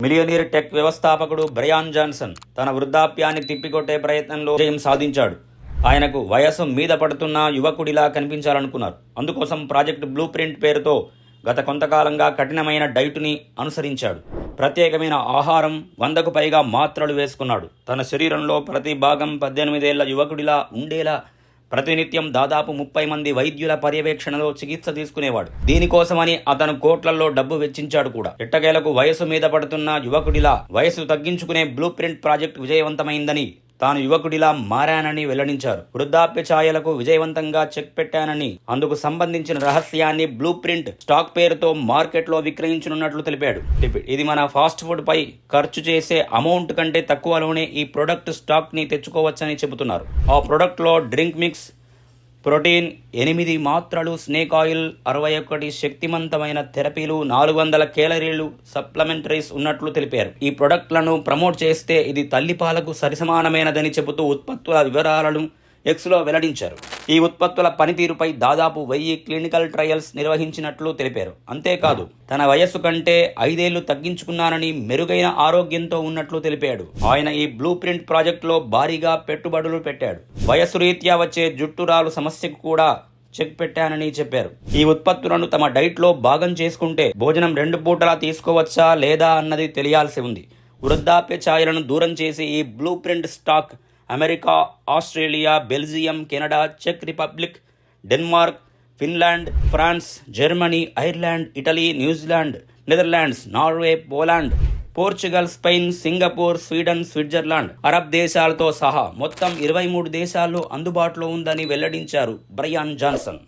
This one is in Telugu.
మిలియనీర్ టెక్ వ్యవస్థాపకుడు బ్రయాన్ జాన్సన్ తన వృద్ధాప్యాన్ని తిప్పికొట్టే ప్రయత్నంలో విజయం సాధించాడు. ఆయనకు వయసు మీద పడుతున్న యువకుడిలా కనిపించాలనుకున్నారు. అందుకోసం ప్రాజెక్ట్ బ్లూ ప్రింట్ పేరుతో గత కొంతకాలంగా కఠినమైన డైటుని అనుసరించాడు. ప్రత్యేకమైన ఆహారం, 100కు పైగా మాత్రలు వేసుకున్నాడు. తన శరీరంలో ప్రతి భాగం 18 ఏళ్ల యువకుడిలా ఉండేలా ప్రతినిత్యం దాదాపు 30 మంది వైద్యుల పర్యవేక్షణలో చికిత్స తీసుకునేవాడు. దీనికోసమని అతను కోట్లలో డబ్బు వెచ్చించాడు కూడా. ఎట్టకేలకు వయసు మీద పడుతున్న యువకుడిలా వయసు తగ్గించుకునే బ్లూ ప్రింట్ ప్రాజెక్ట్ విజయవంతమైందని, తాను యువకుడిలా మారానని వెల్లడించారు. వృద్ధాప్య ఛాయలకు విజయవంతంగా చెక్ పెట్టానని, అందుకు సంబంధించిన రహస్యాన్ని బ్లూ ప్రింట్ స్టాక్ పేరుతో మార్కెట్లో విక్రయించనున్నట్లు తెలిపాడు. ఇది మన ఫాస్ట్ ఫుడ్ పై ఖర్చు చేసే అమౌంట్ కంటే తక్కువలోనే ఈ ప్రొడక్ట్ స్టాక్ ని తెచ్చుకోవచ్చని చెబుతున్నారు. ఆ ప్రొడక్ట్ లో డ్రింక్ మిక్స్, ప్రోటీన్, 8 మాత్రలు, స్నేక్ ఆయిల్, 61 శక్తివంతమైన థెరపీలు, 400 కేలరీలు, సప్లిమెంటరీస్ ఉన్నట్లు తెలిపారు. ఈ ప్రొడక్ట్లను ప్రమోట్ చేస్తే ఇది తల్లిపాలకు సరిసమానమైనదని చెబుతూ ఉత్పత్తుల వివరాలను ఎక్స్లో వెల్లడించారు. ఈ ఉత్పత్తుల పనితీరుపై దాదాపు 1000 క్లినికల్ ట్రయల్స్ నిర్వహించినట్లు తెలిపారు. అంతేకాదు, తన వయస్సు కంటే 5 ఏళ్లు తగ్గించుకున్నానని, మెరుగైన ఆరోగ్యంతో ఉన్నట్లు తెలిపాడు. ఆయన ఈ బ్లూ ప్రింట్ ప్రాజెక్టులో భారీగా పెట్టుబడులు పెట్టాడు. వయస్సు రీత్యా వచ్చే జుట్టురాలు సమస్యకు కూడా చెక్ పెట్టానని చెప్పారు. ఈ ఉత్పత్తులను తమ డైట్లో భాగం చేసుకుంటే భోజనం 2 పూటలా తీసుకోవచ్చా లేదా అన్నది తెలియాల్సి ఉంది. వృద్ధాప్య ఛాయలను దూరం చేసి ఈ blueprint stock America, Australia, Belgium, Canada, చెక్ Republic, Denmark, Finland, France, Germany, Ireland, Italy, New Zealand, Netherlands, Norway, Poland, Portugal, Spain, Singapore, Sweden, Switzerland, Arab దేశాలతో సహా మొత్తం 23 దేశాల్లో అందుబాటులో ఉందని వెల్లడించారు బ్రయాన్ జాన్సన్.